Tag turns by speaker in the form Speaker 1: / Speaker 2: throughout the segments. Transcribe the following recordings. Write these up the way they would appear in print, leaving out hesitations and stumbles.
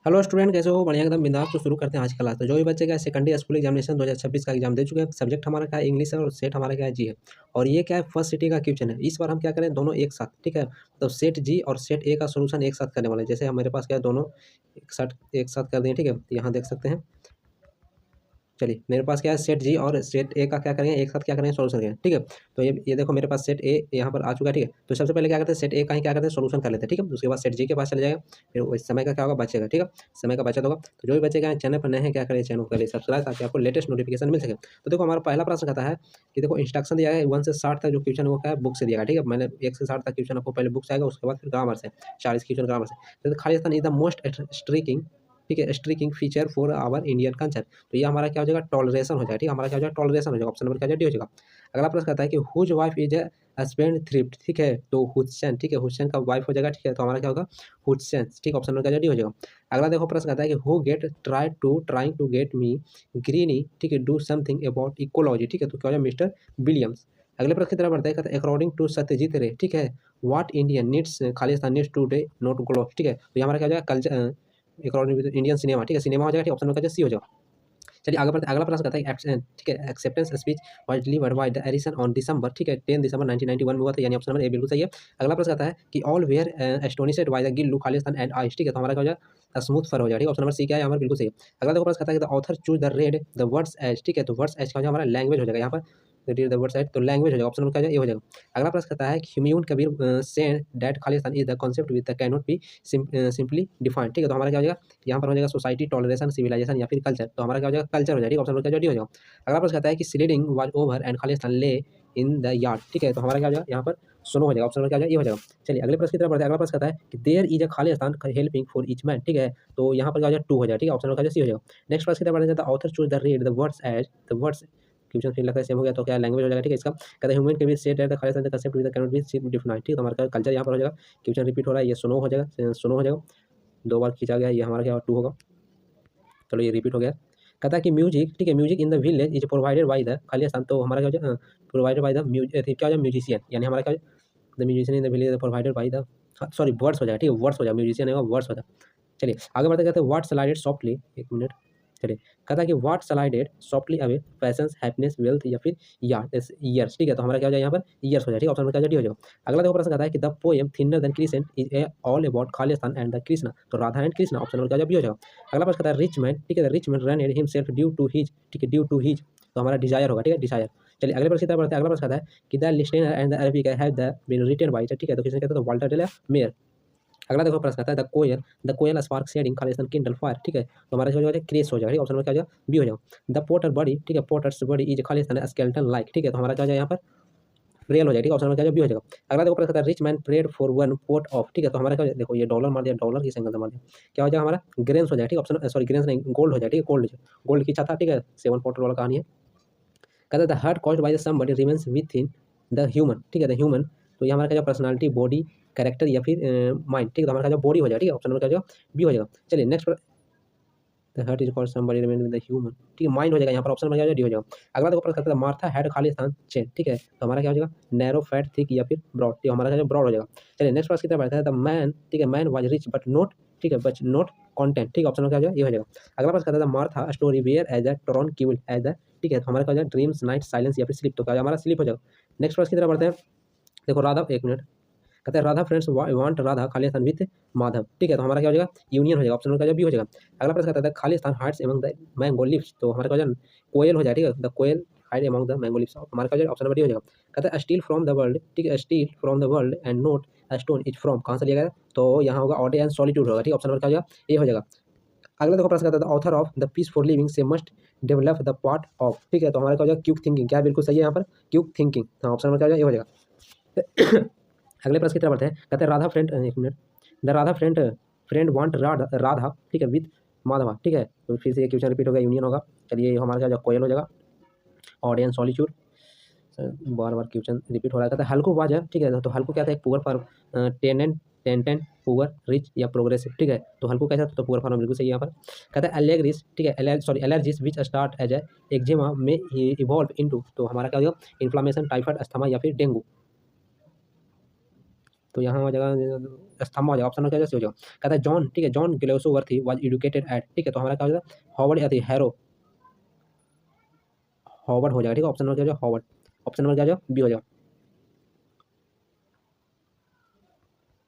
Speaker 1: Hello student, कैसे हो? बढ़िया एकदम बिंदास। तो शुरू करते हैं आज का क्लास। तो जो भी बच्चे क्या सेकेंडरी स्कूल एग्जामिनेशन 2026 का एग्जाम दे चुके हैं, सब्जेक्ट हमारा क्या है इंग्लिश है और सेट हमारा क्या है जी है। और ये क्या है फर्स्ट सिटी का क्वेश्चन है। इस बार हम क्या करें दोनों एक साथ, ठीक है। तो सेट जी और सेट ए का सोल्यूशन एक साथ करने वाले हैं। जैसे हमारे पास क्या है दोनों एक साथ कर दिए, ठीक है। तो यहाँ देख सकते हैं। चलिए मेरे पास क्या है सेट जी और सेट ए का क्या करेंगे एक साथ क्या करेंगे सोल्यूशन करेंगे, ठीक है। तो ये देखो मेरे पास सेट ए यहाँ पर आ चुका है, ठीक है। तो सबसे पहले क्या करते हैं सेट ए का ही क्या करते हैं सोल्यूशन कर लेते हैं, ठीक है। उसके बाद सेट जी के पास चले जाएगा, फिर उस समय का क्या होगा बचेगा, ठीक है। समय का बचत होगा। तो जो भी बचेगा चैनल पर नए हैं क्या करें चैनल को करिए सब्सक्राइब ताकि आपको लेटेस्ट नोटिफिकेशन मिल सके। तो देखो हमारा पहला प्रश्न कहता है कि देखो इंस्ट्रक्शन दिया है 1 से 60 तक जो क्वेश्चन वो क्या है बुक से दिया है, ठीक है। मैंने 1 से 60 तक क्वेश्चन आपको पहले बुक से आएगा, उसके बाद फिर ग्रामर से 40 क्वेश्चन ग्रामर से। तो खालिस्तान इज द मोस्ट स्ट्रीकिंग, ठीक है, streaking feature for our Indian culture. तो ये हमारा क्या हो जाएगा टॉलरेशन हो जाएगा, ठीक है। हमारा क्या हो जाएगा टॉलरेशन हो जाएगा। ऑप्शन नंबर क्या डी हो जाएगा। अगला प्रश्न कहता है कि whose wife is a spendthrift, ठीक है। तो हुसैन, ठीक है, हुसैन का वाइफ हो जाएगा, ठीक है। तो हमारा क्या होगा हुसैन, ठीक। ऑप्शन नंबर क्या डी हो जाएगा। अगला देखो प्रश्न कहता है कि who get trying to get me Greeny, ठीक है, डू समथिंग अबाउट इकोलॉजी, ठीक है। तो क्या हो जाएगा मिस्टर विलियम्स। अगले प्रश्न की तरफ बढ़ता है कहता है अकॉर्डिंग टू सत्यजीत रे, ठीक है, व्हाट इंडियन नीड्स खालिस्तान needs today not glow, ठीक है। तो ये हमारा क्या हो जाएगा culture according to Indian cinema, ठीक है, सिनेमा हो जाएगा, ठीक। ऑप्शन नंबर सी हो जाएगा। चलिए आगे बढ़ते अगला प्रश्न कहता है ठीक है acceptance speech was delivered by the Edison on December, ठीक है, 10 दिसंबर 1991 में हुआ था, यानी ऑप्शन नंबर ए बिल्कुल सही है। अगला प्रश्न कहता है कि all were astonished by the Gillu खालिस्तान एंड आइस, ठीक है। तो हमारा क्या हो जाएगा स्मूथ फर हो जाएगा, ठीक है। ऑप्शन नंबर सी क्या है यहाँ पर बिल्कुल सही है। अगला देखो प्रश्न कहता है कि the author choose the red the words as, ठीक है। तो वर्ड्स एज का हमारा लैंग्वेज हो जाएगा यहाँ पर रीड द वर्ड्स एज, तो लैंग्वेज हो जाएगा। ऑप्शन नंबर क्या हो जाएगा ये हो जाएगा। अगला प्रश्न कहता है कि Humayun Kabir said that Khalistan is the concept with the can not be simply defined, ठीक है। तो हमारा क्या हो जाएगा यहाँ पर हो जाएगा सोसाइटी टॉलरेशन सिविलाइजेशन या फिर कल्चर। तो हमारा क्या हो जाएगा कल्चर हो जाएगा, ऑप्शन नंबर क्या हो जाएगा। अगला प्रश्न कहता है कि sliding was over and Khalistan ले इन द यार्ड, ठीक है। तो हमारा क्या हो जाएगा यहाँ पर सुनो हो जाएगा। ऑप्शन नंबर क्या हो जाएगा ये हो जाएगा। चलिए अगले प्रश्न की तरफ बढ़ते हैं। अगला प्रश्न कहता है कि देयर इज अ खालिस्तान हेल्पिंग फॉर ईच मैन, ठीक है। तो यहाँ पर क्या हो जाएगा 2 हो जाएगा, ठीक है। ऑप्शन नंबर क्या सी हो जाएगा। नेक्स्ट प्रश्न की तरफ बढ़ते हैं। The author choose the read the words as the words question फिर लगता है सेम हो गया, तो क्या लैंग्वेज हो जाएगा, ठीक है। इसका कहता है ह्यूमन के भी सेट है the Khalistan the concept with the can not be defined, ठीक है। तो हमारा कल्चर यहाँ पर हो जाएगा। क्वेश्चन रिपीट हो रहा है, ये सुनो हो जाएगा, सुनो हो जाएगा, 2 बार खींचा गया, ये हमारा क्या 2 होगा। चलो ये रिपीट हो गया। कहता है कि म्यूजिक, ठीक है, music in the village is provided by the Khalistan. तो हमारा क्या हो जाएगा प्रोवाइडेड बाय द क्या हो जाएगा म्यूजिशियन, यानी हमारा क्या the musician in the village provided by the sorry words हो जाएगा, ठीक है, वर्ड्स हो जाएगा, म्यूजिशियन है वर्ड्स हो जाएगा। चलिए आगे बढ़ते कहते हैं व्हाट स्लाइडेड सॉफ्टली, एक मिनट। चलिए कहता है कि what slided softly away patience happiness wealth या फिर ईयर्स, ठीक है। तो हमारा क्या हो जाएगा यहाँ पर ईयर्स हो जाएगा, ठीक है। ऑप्शन में क्या हो जाएगा। अगला देखो प्रश्न कहता है कि the poem thinner than crescent is a all about Khalistan and the Krishna. तो राधा एंड कृष्णा, ऑप्शन में क्या हो जाएगा। अगला प्रश्न कहता है रिच मैन, ठीक है, the rich man ran himself due to his, ठीक है, ड्यू टू हिज। तो हमारा डिजायर होगा, ठीक है, डिजायर। चलिए अगले प्रश्न की तरफ बढ़ते हैं। अगला प्रश्न कहता है कि the listener and the Arabic have the been written by, ठीक है। तो किसने कहता है तो वाल्टर डेला मेयर। अगला देखो प्रश्न आता है द कोयल स्पार्क शेडिंग खालिस्तान किंडल फायर, ठीक है। तो हमारा जो हो जाएगा क्रेस हो जाएगा, ठीक है। ऑप्शन में क्या हो जाएगा बी हो जाएगा। द पोटर बॉडी, ठीक है, potters body is Khalistan skeleton like, ठीक है। तो हमारा क्या हो जाएगा यहाँ पर रियल हो जाएगा, ठीक है। ऑप्शन में क्या हो जाएगा बी हो जाएगा। अगला देखो प्रश्न आता है rich man prayed for one pot of, ठीक है। तो हमारा क्या देखो ये डॉलर मार दिया, डॉलर की संख्या मार दिया, क्या हो जाएगा हमारा ग्रेन्स हो जाएगा, ठीक है। ऑप्शन सॉरी ग्रेन्स नहीं गोल्ड हो जाएगा, ठीक है, गोल्ड गोल्ड की इच्छा था, ठीक है। 7 पोटर वाला कहानी है। कहता है the hurt caused by the somebody remains within the human, ठीक है, द ह्यूमन। तो ये हमारा क्या पर्सनालिटी बॉडी कैरेक्टर या फिर माइंड, ठीक है। तो हमारा क्या बॉडी हो जाएगा, ठीक है। ऑप्शन नंबर क्या हो जाएगा बी हो जाएगा। चलिए next the hurt is called somebody remains with the human, ठीक है, माइंड हो जाएगा यहाँ पर। ऑप्शन नंबर क्या हो जाएगा डी हो जाएगा। अगला देखो प्रश्न करता है मार्था हैड खालिस्तान चेन, ठीक है। तो हमारा क्या हो जाएगा नैरो फैट थिक या फिर ब्रॉड, ठीक है, हमारा क्या ब्रॉड हो जाएगा। चलिए नेक्स्ट प्रश्न की तरफ बढ़ता है द मैन, ठीक है, man was rich but not, ठीक है, बट नॉट कंटेंट, ठीक है। ऑप्शन में क्या हो जाएगा ये हो जाएगा। अगला प्रश्न करता है Martha story were as a torn cool as the, ठीक है। तो हमारा क्या हो जाएगा ड्रीम्स नाइट साइलेंस या फिर स्लीप। तो क्या हमारा स्लीप हो जाएगा। नेक्स्ट प्रश्न की तरफ बढ़ते हैं। देखो राधा, एक मिनट। कहते हैं Radha friends want Radha Khalistan with Madhav, ठीक है। तो हमारा क्या हो जाएगा यूनियन हो जाएगा। ऑप्शन का बी हो जाएगा। अगला प्रश्न कहता है खालिस्तान hides among the mango leaves. तो हमारा क्या हो जाएगा कोयल हो जाएगा, ठीक है, the koel hide among the mango leaves. हमारा क्या हो जाएगा ऑप्शन नंबर डी हो जाएगा। कहता है स्टील फ्रॉम द वर्ल्ड, ठीक है, steel from the world and note stone is from, कहाँ से लिया गया। तो यहाँ होगा ऑड एंड सॉलिट्यूड होगा, ठीक है। ऑप्शन नंबर क्या हो जाएगा ए हो जाएगा। अगला देखो प्रश्न कहता है author of the piece for living say must develop the part of, ठीक है। तो हमारा क्या हो जाएगा क्यूक थिंकिंग, क्या बिल्कुल सही है यहाँ पर क्यूक थिंकिंग। हाँ ऑप्शन नंबर क्या हो जाएगा ये हो जाएगा। अगले प्रश्न की तरफ बढ़ते हैं। कहते हैं राधा फ्रेंड, एक minute, the Radha friend want Radha, ठीक है, विथ माधवा, ठीक है। तो फिर से ये क्वेश्चन रिपीट होगा, यूनियन होगा। चलिए हमारा क्या कोयल हो जाएगा, ऑडियंस सॉलिट्यूड, बार बार क्वेश्चन रिपीट हो रहा है। कहता है हल्को वाज है, ठीक है। तो हल्को क्या था एक पुअर फॉर्म, टेंटेंट पुअर रिच या प्रोग्रेसिव, ठीक है। तो हल्को कैसा था तो पुअर फॉर्म बिल्कुल सही है यहाँ पर। कहता है एलेग्रिस, ठीक है, allergies which start as eczema में इवॉल्व इनटू। तो हमारा क्या हो जाएगा इन्फ्लामेशन टाइफाइड अस्थमा या फिर डेंगू। तो यहाँ हो जाएगा स्तंभ हो जाएगा, ऑप्शन नंबर क्या हो जाएगा, कहता है जॉन, ठीक है, जॉन ग्लेसोवर्थी वाज एजुकेटेड एट, ठीक है, तो हमारा क्या हो जाएगा, हॉवर्ड या हैरो, हॉवर्ड हो जाएगा, ठीक है, ऑप्शन नंबर क्या हो जाएगा, हॉवर्ड, ऑप्शन नंबर क्या हो जाएगा, बी हो जाएगा।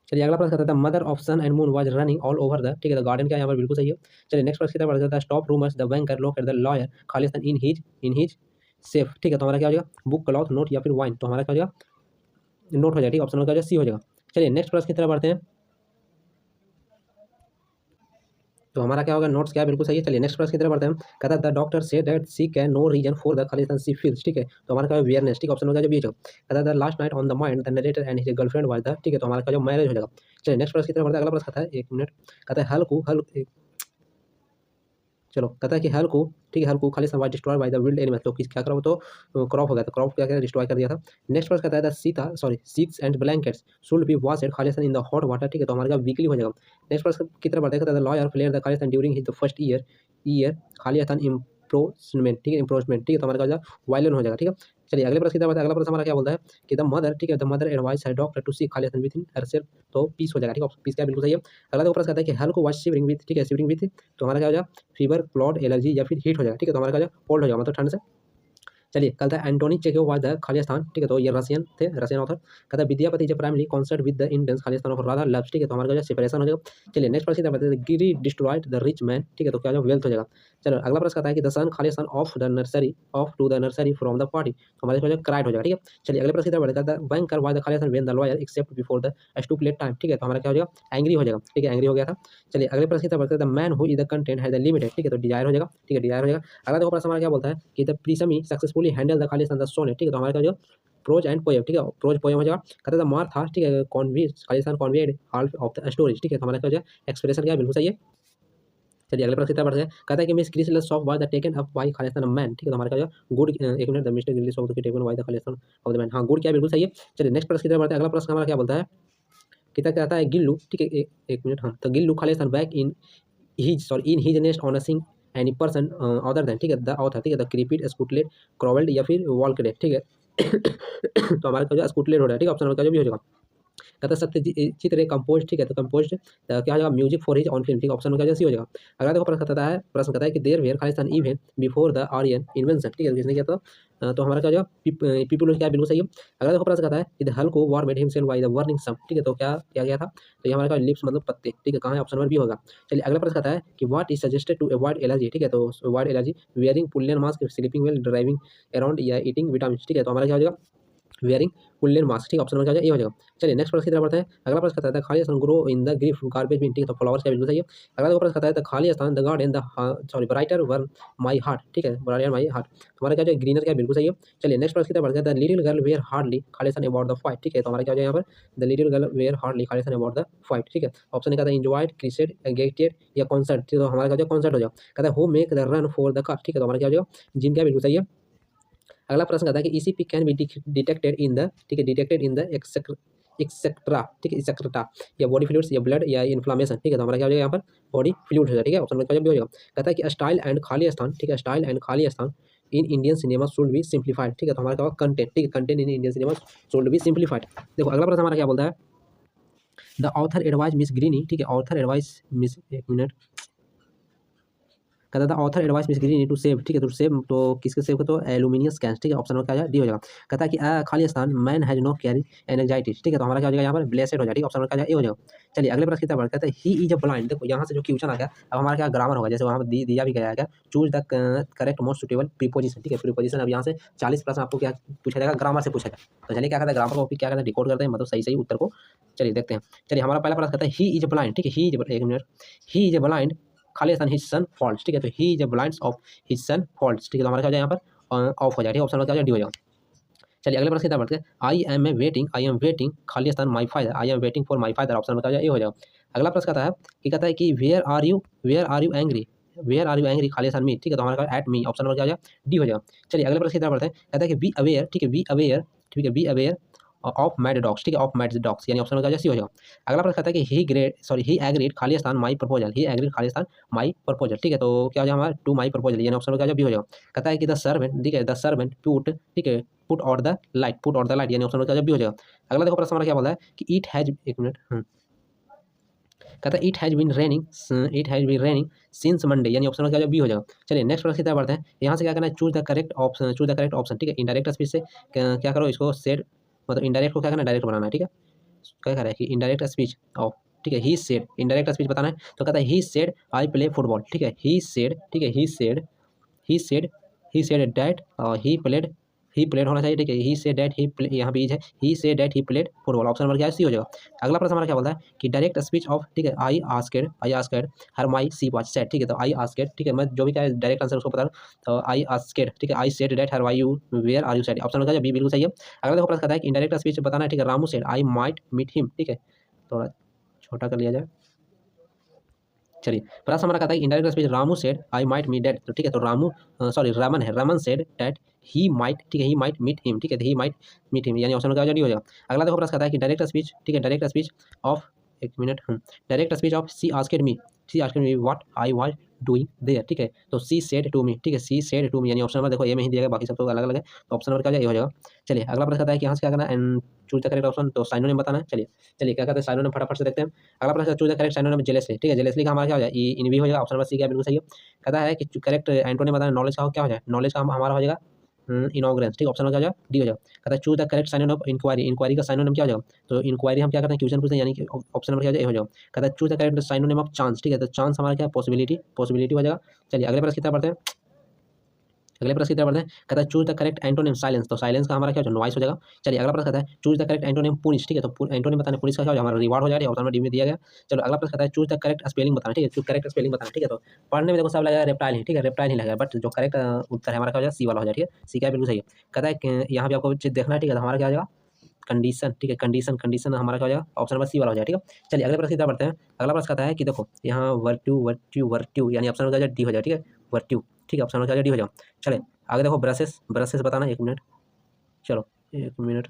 Speaker 1: चलिए अगला प्रश्न कहता है mother of sun and moon was running all over the, ठीक है, द गार्डन, क्या यहाँ पर बिल्कुल सही है। चलिए नेक्स्ट प्रश्न की तरफ बढ़ते हैं, stop rumours the banker located the lawyer खालिस्तान इन हिज सेफ, ठीक है, तो हमारा क्या हो जाएगा, बुक, क्लॉथ, नोट या फिर वाइन, तो हमारा क्या हो जाएगा, नोट हो जाएगा, ठीक है, ऑप्शन नंबर क्या हो जाएगा, सी हो जाएगा। चलिए नेक्स्ट प्रश्न की तरफ बढ़ते हैं, तो हमारा क्या होगा, नोट्स क्या बिल्कुल सही है। चलिए नेक्स्ट प्रश्न की तरफ बढ़ते हैं, कहता है the doctor said that she can no reason for the खालिस्तान सी फील्स, ठीक है, तो हमारा क्या है, वियरनेस, ठीक है, ऑप्शन नंबर क्या है, कहता है the last night on the mind the narrator and his girlfriend was the, ठीक है, तो हमारा क्या जो मैरिज हो जाएगा। चलिए नेक्स्ट प्रश्न की तरफ बढ़ते हैं, अगला प्रश्न कहता है, एक मिनट, कहता है हल चलो कहता है कि हल को, ठीक है, हल को खालिस्तान was destroy by the wild animal, तो किस क्या करा, वो तो क्रॉप हो गया, तो क्रॉप क्या क्या डिस्ट्रॉय कर दिया था। नेक्स्ट प्रश्न कहता है the seats and blankets should be washed Khalistan in the hot water, ठीक है, तो हमारा वीकली हो जाएगा। नेक्स्ट प्रश्न की तरफ बढ़ते हैं, the lawyer player the Khalistan during his first year Khalistan impeachment, ठीक है, इम्प्रोचमेंट, ठीक है, तो हमारा क्या वायलिन हो जाएगा, ठीक है। चलिए अगले प्रश्न की तरफ बढ़ते हैं, अगला प्रश्न हमारा क्या बोलता है कि द मदर, ठीक है, the mother advice her doctor to see खालिस्तान विद इन हरसेल्फ, तो पीस हो जाएगा, ठीक है, पीस क्या बिल्कुल सही है। अगला देखो प्रश्न कहता है कि हल को वाज शिवरिंग विद, ठीक है, शिवरिंग विद, तो हमारा क्या हो जाएगा, फीवर, क्लॉट, एलर्जी या फिर हीट हो जाएगा, ठीक है, तो हमारा क्या हो जाएगा, कोल्ड हो जाएगा, मतलब ठंड से। चलिए कहता है Antony Chekhov was the Khalistan, ठीक है, तो ये रशियन थे, रशियन ऑथर। कहता है विद्यापति जब primary concert with the Indians Khalistan of Radha loves, ठीक है, तो हमारा क्या सेपरेशन हो जाएगा। चलिए नेक्स्ट प्रश्न कहता है गिरी डिस्ट्रॉयड द रिच मैन, ठीक है, तो क्या हो जाएगा, वेल्थ हो जाएगा। चलो अगला प्रश्न कहता है कि द सन खालिस्तान of the nursery of to the nursery from the party, तो हमारे क्या क्राइड हो जाएगा, ठीक है। चलिए अगले प्रश्न की तरफ बढ़ते हैं, कहता है banker was the Khalistan when the lawyer accept before the stipulated time, ठीक है, तो हमारा क्या हो जाएगा, एंग्री हो जाएगा, ठीक है, एंग्री हो गया था। चलिए अगले प्रश्न की तरफ बढ़ते हैं, the man who is the content has the limited, ठीक है, तो डिजायर हो जाएगा, ठीक है, डिजायर हो जाएगा। अगला देखो प्रश्न हमारा क्या बोलता है कि द प्रीसमी successfully handle the Khalistan the senate, ठीक है, तो हमारा क्या जो प्रोज एंड पोएम, ठीक है, प्रोज पोएम हो जाएगा। कहता है मार था, ठीक है, convey Khalistan conveyed half of the stories, ठीक है, तो हमारा क्या हो जाएगा, एक्सप्रेशन क्या है, बिल्कुल सही है। चलिए अगले प्रश्न की तरफ बढ़ते हैं, कहता है कि मिस क्रिसलस of was the taken up by Khalistan man, ठीक है, तो हमारा क्या हो जाएगा, गुड, एक मिनट, द मिस्टर क्रिसलस of the taken by the Khalistan of the man, हाँ, गुड क्या है, बिल्कुल सही है। चलिए नेक्स्ट प्रश्न की तरफ बढ़ते हैं, अगला प्रश्न हमारा क्या बोलता है, कितना कहता है गिल्लू, ठीक है, एक मिनट, हाँ, तो Gillu Khalistan back in his nest on a Singh any person other than, ठीक है, द ऑथर, ठीक है, द क्रिपिड स्कूटलेट क्रॉवेल्ड या फिर वॉल्कडेट, ठीक है। तो हमारा क्या हो जाएगा, स्कूटलेट हो रहा है, ठीक है, ऑप्शन नंबर का जो भी हो जाएगा। कहता है सत्यजीत रे कंपोज, ठीक है, तो कंपोज क्या हो जाएगा, music for his on film, ठीक है, ऑप्शन नंबर क्या सी हो जाएगा। अगला देखो प्रश्न कहता है कि देयर वेयर खालिस्तान even before the Aryan invention, ठीक है, किसने किया तो हमारा क्या हो जाएगा, पीपल क्या बिल्कुल सही है। अगला देखो प्रश्न कहता है कि द हल को war made himself by the burning some, ठीक है, तो क्या क्या गया था, तो ये हमारा क्या लिप्स मतलब पत्ते, ठीक है, कहाँ है, ऑप्शन नंबर बी होगा। चलिए अगला प्रश्न कहता है कि what is suggested to avoid allergy, ठीक है, तो avoid allergy wearing pollen mask, sleeping well, driving around या ईटिंग विटामिन, ठीक है, तो हमारा क्या हो जाएगा, वेयरिंग वुलन मास्क, ठीक है, ऑप्शन नंबर क्या हो जाएगा, ये हो जाएगा। चलिए नेक्स्ट प्रश्न की तरफ बढ़ते हैं, अगला प्रश्न कहता है खालिस्तान grow in the grief garbage bin, ठीक है, तो फ्लावर्स क्या बिल्कुल सही है। अगला देखो प्रश्न कहता है Khalistan the garden the sorry brighter one my heart, ठीक है, ब्राइटर माई हार्ट, हमारा क्या जो ग्रीनर क्या बिल्कुल सही है। चलिए नेक्स्ट प्रश्न की तरफ बढ़ते हैं, the little girl were hardly खालिस्तान अबाउट द फाइट, ठीक है, तो हमारा क्या हो जाएगा यहाँ पर, the little girl were hardly खालिस्तान अबाउट द फाइट, ठीक है, ऑप्शन कहता है इंजॉयड क्रिसेड गेटेड या कॉन्सर्ट, ठीक है, तो हमारा क्या जो कॉन्सर्ट हो जाएगा। कहता है who make the run for the cup, ठीक है, तो हमारा क्या हो जाएगा, जिम क्या बिल्कुल सही है। अगला प्रश्न कहता है कि ECP can be detected in the, ठीक है, डिटेक्टेड इन द एक्सेट्रा, ठीक है, एक्सेट्रा या बॉडी फ्लूइड्स या ब्लड या इन्फ्लामेशन, ठीक है, तो हमारा क्या हो जाएगा यहाँ पर, बॉडी फ्लूइड हो जाएगा, ठीक है, ऑप्शन नंबर भी हो जाएगा। कहता है कि स्टाइल एंड खालिस्तान, ठीक है, स्टाइल एंड खालिस्तान in Indian cinema should be simplified, ठीक है, तो हमारा क्या होगा, कंटेंट, ठीक है, content in Indian cinema should be simplified. देखो अगला प्रश्न हमारा क्या बोलता है, the author advise miss Greeny, ठीक है, ऑथर एडवाइज मिस, एक मिनट, कहता था author advice miss green to save, ठीक है, तो सेव तो किसके सेव को, तो एल्यूमिनियम कैंस, ठीक है, ऑप्शन नंबर क्या हो जाएगा, डी हो जाएगा। कहता है कि खालिस्तान man has no carry anxiety, ठीक है, तो हमारा क्या हो जाएगा यहाँ पर, ब्लेसेड हो जाएगा, ठीक है, ऑप्शन नंबर क्या हो जाएगा, ए हो जाएगा। चलिए अगले प्रश्न की तरफ कहता है ही इज अ ब्लाइंड, देखो यहाँ से जो क्वेश्चन आ गया, अब हमारा क्या ग्रामर होगा, जैसे वहाँ पर दिया भी गया है, क्या choose the correct most suitable preposition, ठीक है, प्रीपोजिशन, अब यहाँ से 40 प्रश्न आपको क्या पूछा जाएगा, ग्रामर से पूछा जाएगा। तो चलिए क्या कहता है, ग्रामर को क्या कहता है, रिकॉर्ड करते हैं, मतलब सही सही उत्तर को। चलिए देखते हैं। चलिए हमारा पहला प्रश्न कहता है ही इज ब्लाइंड, ठीक है, ही इज, एक minute, he is blind Khalistan his son faults, ठीक है, तो he is blind of his son faults, ठीक है, तो हमारा क्या हो जाएगा यहाँ पर, ऑफ हो जाएगा, ठीक है, ऑप्शन नंबर क्या हो जाएगा, डी हो जाएगा। चलिए अगले प्रश्न की तरफ बढ़ते हैं, I am waiting Khalistan my father, I am waiting for my father, option number क्या हो जाएगा, ये हो जाएगा। अगला प्रश्न कहता है कि where are you angry Khalistan me, ठीक है, तो हमारा एट मी, ऑप्शन नंबर क्या हो जाएगा, डी हो जाएगा। चलिए अगले प्रश्न की तरफ बढ़ते हैं, कहता है कि बी अवेयर, ठीक है, बी अवेयर, ठीक है, be aware of mad dogs, ठीक है, ऑफ मैड डॉग्स, यानी ऑप्शन नंबर क्या हो जाएगा, सी हो जाएगा। अगला प्रश्न कहता है कि he agreed Khalistan my proposal, he agreed Khalistan my proposal, ठीक है, तो क्या हो जाएगा हमारा, टू माई प्रपोजल, यानी ऑप्शन नंबर क्या हो जाएगा, बी हो जाएगा। कहता है कि द सर्वेंट, ठीक है, द सर्वेंट पुट, ठीक है, पुट आउट द लाइट, यानी ऑप्शन नंबर क्या हो जाएगा, बी हो जाएगा। अगला देखो प्रश्न हमारा क्या बोला है कि इट हैज, एक मिनट, कहता है it has been raining since Monday, यानी ऑप्शन क्या हो जाएगा, बी हो जाएगा। चलिए नेक्स्ट प्रश्न की तरफ बढ़ते हैं। यहाँ से क्या करना है, चूज द करेक्ट ऑप्शन, ठीक है। इनडायरेक्ट स्पीच से क्या करो, इसको सेड मतलब इनडायरेक्ट को क्या करना है, डायरेक्ट बनाना है, ठीक है। क्या कह रहा है कि इनडायरेक्ट स्पीच ऑफ, ठीक है, ही सेड, इनडायरेक्ट स्पीच बताना है तो कहता है he said I play football, ठीक है, ही सेड, ठीक है, he said he said that he played होना चाहिए, ठीक है, ही सेड दैट ही यहाँ बीज है, he said that he played football, option number क्या है, सी हो जाएगा। अगला प्रश्न हमारा क्या बोलता है कि डायरेक्ट स्पीच ऑफ, ठीक है, आई आस्केड हर माई सी वॉच सेड, ठीक है, तो आई आस्केड, ठीक है, मैं जो भी क्या है डायरेक्ट आंसर उसको पता तो आई आस्केड, ठीक है, I said that her why you were are you said, option number क्या है, बी बिल्कुल सही है। अगला देखो प्रश्न कहता है कि इंडायरेक्ट स्पीच बताना है, ठीक है, Ramu said I might meet him, ठीक है, थोड़ा छोटा कर लिया जाए। चलिए प्रश्न हमारा कहता है indirect speech Ramu said I might meet that, तो ठीक है, तो Raman said that he might, ठीक है, ही माइट मीट हिम, ठीक है, ही माइट मीट हिम, यानी ऑप्शन का जवाब डी हो जाएगा। अगला देखो प्रश्न कहता है कि डायरेक्ट स्पीच, ठीक है, डायरेक्ट स्पीच ऑफ, एक minute, direct speech of she asked me what I was doing there, ठीक है, तो सी सेड टू मी, ठीक है, सी सेड टू मी, यानी ऑप्शन नंबर देखो ए में ही दिया गया, बाकी सब तो अलग अलग है, तो ऑप्शन नंबर क्या हो जाएगा। चलिए अगला प्रश्न कहता है कि यहाँ से क्या करना है, and choose the correct option, तो साइनोनिम बताना है। चलिए क्या कहते हैं साइनोनिम, फटाफट से देखते हैं। अगला प्रश्न चूज द करेक्ट साइनोनिम जेलसली, ठीक है, जेलसली का हमारा क्या हो जाएगा, इन भी हो जाएगा, ऑप्शन नंबर सी क्या बिल्कुल सही है। कहता है कि करेक्ट एंटोनिम बताना, नॉलेज का क्या हो जाएगा, नॉलेज का हमारा हो जाएगा इनॉग्रेंस, ठीक, ऑप्शन क्या हो जाएगा, डी हो जाएगा। कहता है choose the correct synonym of inquiry, inquiry का साइनोनिम क्या हो जाएगा, तो इंक्वायरी हम क्या करते हैं, क्वेश्चन पूछते हैं, यानी कि ऑप्शन नंबर क्या हो जाएगा, ए हो जाएगा। कहता है choose the correct synonym of chance, ठीक है, तो चांस हमारा क्या, पॉसिबिलिटी हो जाएगा। चलिए अगले प्रश्न की तरफ बढ़ते हैं। कहता है choose the correct antonym silence, तो साइलेंस का हमारा क्या हो जाएगा, नॉइस हो जाएगा। चलिए अगला प्रश्न कहता है choose the correct antonym punish, ठीक है, तो एंटोनिम बताना, पुनिश का क्या हो जाएगा, हमारा रिवार्ड हो जाएगा, ऑप्शन नंबर डी में दिया गया। चलो अगला प्रश्न कहता है चूज द करेक्ट स्पेलिंग बताना, ठीक है, करेक्ट स्पेलिंग बताना, ठीक है, तो पढ़ने में देखो सब लगा रेप्टाइल ही, ठीक है, रेप्टाइल ही लगा, बट जो करेक्ट उत्तर है हमारा क्या हो जाएगा, सी वाला हो जाएगा, ठीक है, सी क्या बिल्कुल सही है। कहता है कि यहाँ पे आपको चीज देखना है, ठीक है, तो हमारा क्या हो जाएगा, कंडीशन, ठीक है, कंडीशन हमारा क्या हो जाएगा, ऑप्शन नंबर सी वाला हो जाएगा, ठीक है। चलिए अगले प्रश्न की तरफ बढ़ते हैं। अगला प्रश्न कहता है कि देखो यहाँ वर्ट्यू यानी ऑप्शन नंबर डी हो जाएगा, ठीक है, वर्ट्यू, ठीक है, ऑप्शन नंबर क्या डी हो जाएगा। चलिए आगे देखो ब्रशेस बताना, एक मिनट, चलो एक मिनट,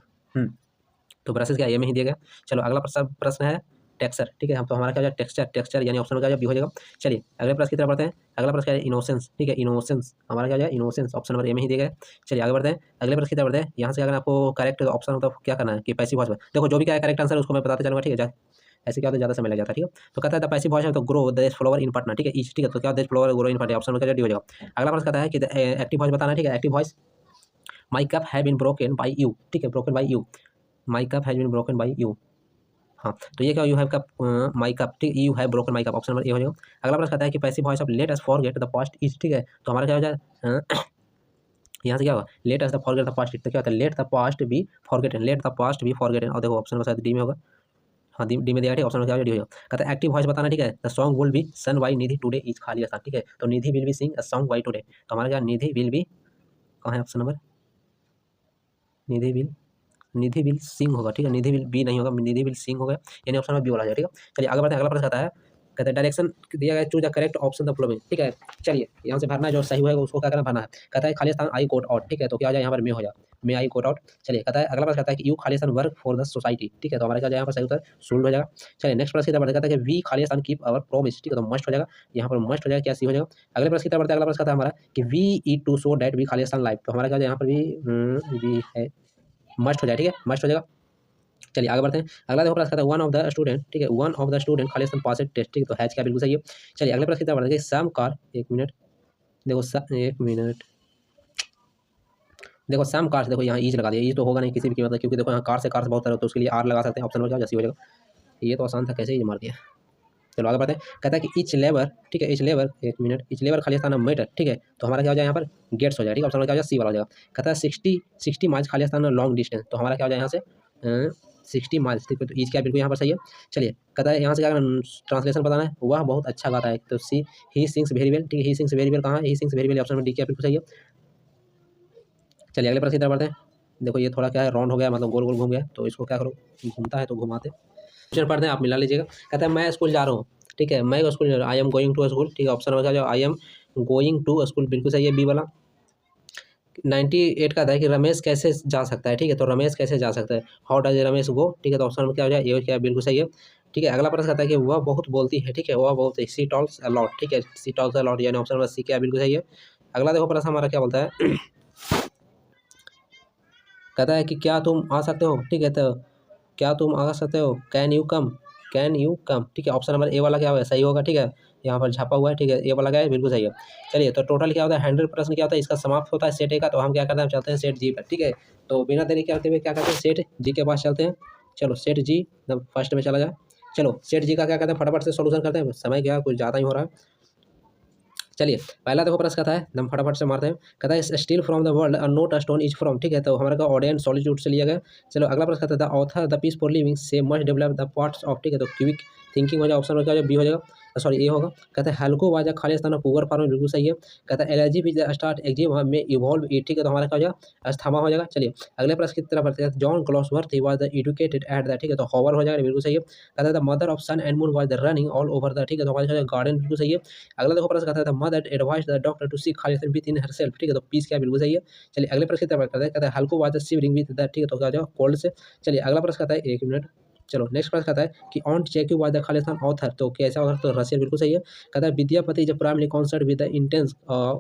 Speaker 1: तो ब्रशेस क्या ये में ही दिया गया। चलो अगला प्रश्न है टेक्सचर, ठीक है, हम तो हमारा क्या हो जाएगा, टेक्सचर यानी ऑप्शन का बी हो जाएगा। चलिए अगले प्रश्न की तरफ बढ़ते हैं। अगला प्रश्न क्या है, इनोसेंस, ठीक है, इनोसेंस हमारा क्या हो जाएगा, इनोसेंस, ऑप्शन नंबर ए में ही दिया गया है। चलिए आगे बढ़ते हैं, अगले प्रश्न की तरफ बढ़ते हैं। यहाँ से अगर आपको करेक्ट ऑप्शन मतलब क्या करना है कि पैसिव वॉइस में, देखो जो भी क्या है करेक्ट आंसर उसको मैं बताते चलूंगा, ठीक है, ऐसे क्या होता है, ज़्यादा समय लग जाता है, ठीक है। तो कहता है द पैसिव वॉइस में तो grow the flower in partner, ठीक है, ईच, ठीक है, तो क्या the flower grow in partner, option में क्या डी हो जाएगा। अगला प्रश्न कहता है कि एक्टिव वॉइस बताना है, ठीक है, active voice my cup have been broken by you, ठीक है, broken by you, my cup has been broken by you, हाँ, तो ये क्या, you have cup my cup, ठीक, you have broken my cup, option number A हो जाएगा। अगला प्रश्न कहता है कि passive voice of let us forget the past is, ठीक है, तो हमारा क्या हो जाए यहाँ से क्या होगा, let us the forget the past, तो क्या होता है, let the past be forgotten, और देखो ऑप्शन नंबर शायद डी में होगा, हाँ डी में दिया, ठीक, ऑप्शन क्या हो जाएगा, कहता है एक्टिव वॉइस बताना, ठीक है, the song will be sung by Nidhi today is खाली आसान, ठीक है, तो Nidhi will be sing a song by today, तो हमारा क्या, निधि विल बी, कहाँ है option number, Nidhi will sing होगा, ठीक है, निधि विल बी नहीं होगा, निधि विल सिंग होगा, यानी ऑप्शन में बी वाला है, ठीक है। चलिए आगे बढ़ते हैं। अगला प्रश्न आता है, कहते हैं डायरेक्शन दिया गया, choose the correct option the following, ठीक है। चलिए यहाँ से भरना है, जो सही होगा उसको क्या करना, भरना है। कहता है खाली स्थान आई गोट आउट, ठीक है, तो क्या हो जाए यहाँ पर मे हो जाए, मे आई गोट आउट। चलिए कहता है अगला प्रश्न कहता है कि यू खाली स्थान वर्क फॉर द सोसाइटी, ठीक है, तो हमारा क्या यहाँ पर सही उत्तर शुल्ड हो जाएगा। चलिए नेक्स्ट प्रश्न की तरफ कहता है कि वी खाली स्थान कीप अवर प्रॉमिस, ठीक है, तो मस्ट हो जाएगा, यहाँ पर मस्ट हो जाएगा, क्या सी हो जाएगा। अगले प्रश्न की तरफ बढ़ते हैं। अगला प्रश्न कहता है हमारा कि we eat to show that we खाली स्थान लाइफ, तो हमारा क्या यहाँ पर भी है, मस्ट हो जाए, ठीक है, मस्ट हो जाएगा। चलिए आगे बढ़ते हैं। अगला देखो प्रश्न कहता है वन ऑफ द स्टूडेंट, ठीक है, वन ऑफ द स्टूडेंट खाली पास टेस्ट, ठीक है, तो हैज क्या बिल्कुल सही है। चलिए अगले प्रश्न की तरफ बढ़ते हैं। सम कार, एक मिनट देखो, एक मिनट देखो, सम कार्स, देखो यहाँ ईज लगा दिया, ईज तो होगा नहीं किसी भी कीमत, क्योंकि देखो यहाँ कार से कार्स बहुत तरह, तो उसके लिए आर लगा सकते हैं, ऑप्शन क्या जैसी हो जाएगा। ये तो आसान था, कैसे ही मार दिया। चलो आगे बढ़ते हैं। कहता है कि इच लेबर, ठीक है, इच लेबर, एक मिनट, इच लेबर खाली स्थान मीटर, ठीक है, तो हमारा क्या हो जाए यहाँ पर गेट्स हो जाए, ठीक है, ऑप्शन क्या हो जाए, सी वाला हो जाएगा। कहता है 60 माइल्स खाली स्थान लॉन्ग डिस्टेंस, तो हमारा क्या हो जाए यहाँ से 60 माइल्स, ठीक है, तो ईच क्या बिल्कुल यहाँ पर सही है। चलिए कहता है यहाँ से क्या ट्रांसलेशन बताना है, वह बहुत अच्छा गाता है, तो सी ही सिंग्स वेरी वेल, ठीक है, ही सिंग्स वेरी वेल कहाँ है, he sings very well, option में डी क्या बिल्कुल सही है। चलिए अगले प्रश्न की तरफ बढ़ते हैं। देखो ये थोड़ा क्या है, राउंड हो गया, मतलब गोल गोल घूम गया, तो इसको क्या करो, घूमता है तो घुमाते। क्वेश्चन पढ़ते हैं, आप मिला लीजिएगा। कहता है मैं स्कूल जा रहा हूँ, ठीक है, मैं स्कूल जा रहा हूँ, I am going to school, ठीक है, ऑप्शन नंबर क्या, I am going to school बिल्कुल सही है, बी वाला। 98 का था कि रमेश कैसे जा सकता है, ठीक है, तो रमेश कैसे जा सकता है, हाउ डज रमेश गो, ठीक है, तो ऑप्शन में क्या हो जाए, ये क्या बिल्कुल सही है, ठीक है। अगला प्रश्न कहता है कि वह बहुत बोलती है, ठीक है, वह बहुत सी टॉल्स अलॉट, ठीक है, सी टॉल्स अलॉट, यानी ऑप्शन नंबर सी क्या बिल्कुल सही है। अगला देखो प्रश्न हमारा क्या बोलता है, कहता है कि क्या तुम आ सकते हो, ठीक है, तो क्या तुम आ सकते हो, can you come, can you come, ठीक है। ऑप्शन नंबर ए वाला क्या होगा, सही होगा, ठीक है। यहाँ पर छापा हुआ है, ठीक है, ए वाला क्या है, बिल्कुल सही है। चलिए, तो टोटल क्या होता है, 100 प्रश्न क्या होता है, इसका समाप्त होता है सेट ए का। तो हम क्या करते हैं, हम चलते हैं सेट जी पर, ठीक है। तो बिना देरी करते हुए क्या करते हैं, सेट जी के पास चलते हैं। चलो सेट जी एकदम फर्स्ट में चला जाए। चलो सेट जी का क्या करते हैं, फटाफट से सोल्यूशन करते हैं, समय क्या कुछ ज़्यादा ही हो रहा है। चलिए पहला देखो प्रश्न कहता है, एकदम फटाफट से मारते हैं। कहता है steel from the world a note a stone is from, ठीक है। तो हमारा का ऑडियंस सॉलिट्यूड से लिया गया। चलो अगला प्रश्न कहता है the author the piece for living say must develop the parts of, ठीक है। तो क्यूबिक थिंकिंग हो जाए, ऑप्शन क्या हो जाए, बी हो जाएगा, सॉरी ए होगा। कहता है हल्को वाजा खालिस्तान पुअर फार्म, बिल्कुल सही है। कहता है एलर्जी विद स्टार्ट एग्जिम में इवॉल्व ई, ठीक है। तो हमारा क्या हो जाएगा, अस्थमा हो जाएगा। चलिए अगले प्रश्न की तरफ बढ़ते हैं। John Glossworth he was the educated at the, ठीक है। तो हॉवर हो जाएगा, बिल्कुल सही है। कहता है the mother of sun and moon was the running all over the, ठीक है। तो हमारा गार्डन, बिल्कुल सही है। अगला देखो प्रश्न कहता है mother advice the doctor to seek खालिस्तान विद इन हरसेल्फ, ठीक है। तो पीस क्या, बिल्कुल सही है। चलिए अगले प्रश्न की तरफ करते हैं। कहता है हल्को was the shivering with the, ठीक है। तो क्या हो जाएगा, कोल्ड से। चलिए अगला प्रश्न कहता है, एक मिनट। चलो नेक्स्ट प्रश्न कहता है कि ऑन चेक वाज द खालिस्तान ऑथर, तो कैसा ऑथर, तो रशियन, बिल्कुल सही है। कहता है Vidyapati is primary concert with the intense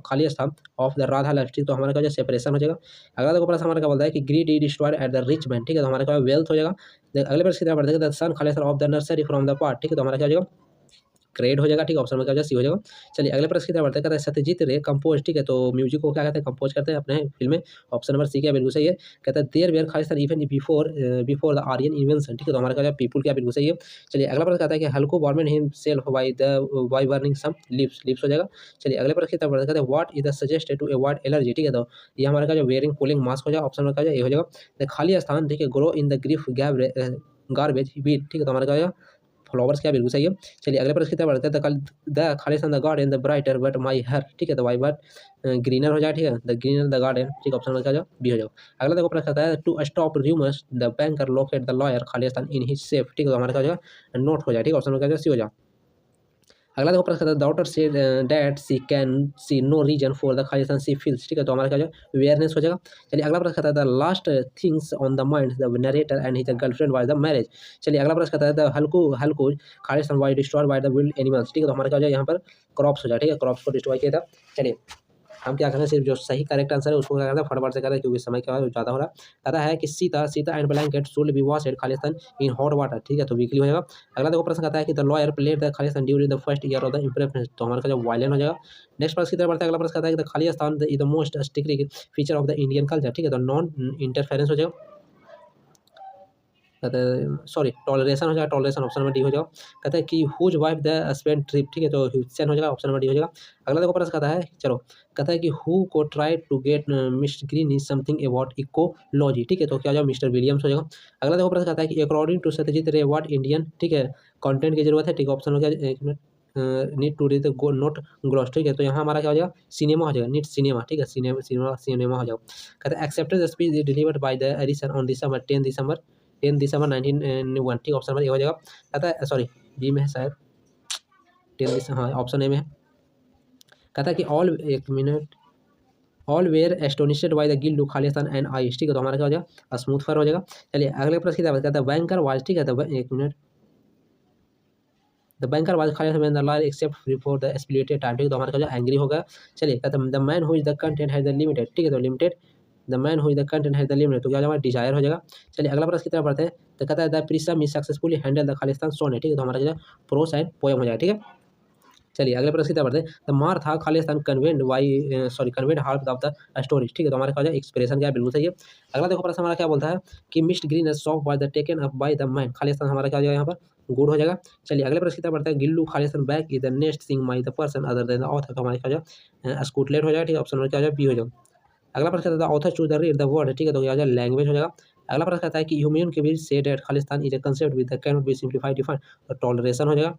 Speaker 1: Khalistan of the Radha love, ठीक। तो हमारा क्या सेपरेशन हो जाएगा। अगला देखो प्रश्न हमारा क्या बोलता है कि grid is destroyed at the rich man, ठीक है। तो हमारा क्या वेल्थ हो जाएगा। अगले प्रश्न की तरफ बढ़ते हैं। द सन खालिस्तान of the nursery from the part, ठीक है। तो हमारा क्या हो जाएगा, क्रेड हो जाएगा, ठीक है। ऑप्शन में क्या हो जाएगा, सी हो जाएगा। चलिए अगले प्रश्न की तरफ बढ़ते हैं। कहता है सत्यजीत रे कंपोज, ठीक है। तो म्यूजिक को क्या कहते हैं, कंपोज करते हैं अपने फिल्म में। ऑप्शन नंबर सी क्या, बिल्कुल सही है। कहता है देयर वेयर खालिस्तान even before the Aryan invention, ठीक है। तो हमारा क्या पीपुल क्या, बिल्कुल सही है। चलिए अगला प्रश्न कहता है कि hollow government himself by burning some lips हो जाएगा। चलिए अगले प्रश्न की तरफ बढ़ते हैं। कहते हैं what is the suggested to avoid allergy, ठीक है। तो ये हमारा का जो वेयरिंग कूलिंग मास्क हो जाएगा। ऑप्शन में क्या हो जाएगा, ये हो जाएगा। खाली स्थान, ठीक है, grow in the grief garbage wheat, ठीक है। तो हमारा क्या हो जाएगा, फ्लावर्स क्या, बिल्कुल सही है। चलिए अगले प्रश्न की तरफ बढ़ते हैं। The Khalistan the garden the brighter but my her, ठीक है। तो वाई बट ग्रीनर हो जाए, ठीक है। द ग्रीनर द गार्डन, ठीक है। ऑप्शन में क्या जाओ, बी हो जाओ। अगला देखो प्रश्न कहता है to stop rumours the banker locate the lawyer खालिस्तान इन हिज सेफ, ठीक है। तो हमारा क्या हो जाएगा, नोट हो जाए, ठीक है। ऑप्शन में क्या जाओ, सी हो जाए। अगला देखो प्रश्न कहता है daughter said that she can see no reason for the खालिस्तान सी फील्स, ठीक है। तो हमारा क्या हो जाएगा, अवेयरनेस हो जाएगा। चलिए अगला प्रश्न कहता है the last things on the mind the narrator and his girlfriend was the marriage. चलिए अगला प्रश्न कहता है द हल्को खालिस्तान was destroyed by the wild animals, ठीक है। तो हमारा क्या हो जाएगा, यहाँ पर क्रॉप्स हो जाए, ठीक है। क्रॉप्स को डिस्ट्रॉय किया था। चलिए हम क्या करते हैं, सिर्फ जो सही करेक्ट आंसर है उसको क्या करते हैं, फटाफट से करते हैं, क्योंकि समय क्या है ज़्यादा हो रहा है। कहता है कि Sita Sita and blanket should be washed Khalistan in hot water, ठीक है। तो वीकली हो जाएगा। अगला देखो प्रश्न कहता है कि the lawyer played the Khalistan during the first year of the impression, तो हमारा जो वायलेंट हो जाएगा। नेक्स्ट प्रश्न की तरफ बढ़ता है। अगला प्रश्न कहता है कि the Khalistan is the most strictly feature of the Indian culture, ठीक है। तो नॉन इंटरफेरेंस हो जाएगा। कहते हैं सॉरी टॉलरेशन हो जाएगा, टॉलरेशन ऑप्शन नंबर डी हो जाएगा। कहते हैं कि whose wife the spend trip, ठीक है। तो ह्यूसेन हो जाएगा, ऑप्शन नंबर डी हो जाएगा। अगला देखो प्रश्न कहता है, चलो कहता है कि हु को try to get mister green is something about ecology, ठीक है। तो क्या हो जाएगा, मिस्टर विलियम्स हो जाएगा। अगला देखो प्रश्न कहता है कि अकॉर्डिंग टू सत्यजीत रे व्हाट इंडियन, ठीक है, कंटेंट की जरूरत है, ठीक है। ऑप्शन हो गया, एक minute, need to read the note gloss, ठीक है। तो यहाँ हमारा क्या हो जाएगा, सिनेमा हो जाएगा, नीट सिनेमा, ठीक है। सिनेमा हो जाएगा। कहता है accepted the speech delivered by the Edison on December 10 दिसंबर 1901, ठीक। ऑप्शन नंबर ए हो जाएगा। कहता है सॉरी बी में है शायद, 10 दिसंबर, हाँ ऑप्शन ए में है। कहता है कि ऑल, एक minute, all were astonished by the gild खालिस्तान एंड आइस, ठीक है। तो हमारा क्या हो जाएगा, स्मूथ फर हो जाएगा। चलिए अगले प्रश्न की तरफ कहता है बैंकर वाज, ठीक है। तो एक मिनट, द बैंकर वाज खालिस्तान when the lawyer accept before the splitted time, ठीक है। तो हमारा क्या हो जाएगा, एंग्री हो गया। चलिए कहता है the man who is the content has the limited, ठीक है। तो limited, the man who is the content has the limited, तो क्या हो जाएगा, डिजायर हो जाएगा। चलिए अगला प्रश्न की तरफ बढ़ते हैं। तो कहता है the prism is successfully handle the खालिस्तान सोनेट, ठीक है। तो हमारा क्या प्रोस एंड पोएम हो जाएगा, ठीक है। चलिए अगले प्रश्न की तरफ बढ़ते हैं। द मार था Khalistan convent half of the story, ठीक है। तो हमारा क्या हो जाएगा, एक्सप्रेशन क्या है, बिल्कुल सही है। अगला देखो प्रश्न हमारा क्या बोलता है कि mist green soft was the taken up by the man, Khalistan हमारा क्या हो जाएगा, यहाँ पर गुड हो जाएगा। चलिए अगले प्रश्न की तरफ बढ़ते हैं। Gillu Khalistan back is the next thing my the person other than the author, तो हमारा क्या हो जाएगा, स्कूटलेट हो जाएगा, ठीक है। ऑप्शन नंबर क्या हो जाएगा, बी हो जाएगा। अगला प्रश्न कहता है author choose the read the word, ठीक है। तो क्या हो जाएगा, लैंग्वेज हो जाएगा। अगला प्रश्न कहता है कि ह्यूमन के बीच से डेट खालिस्तान is a concept with the can be simplified defined, तो टॉलरेशन हो जाएगा।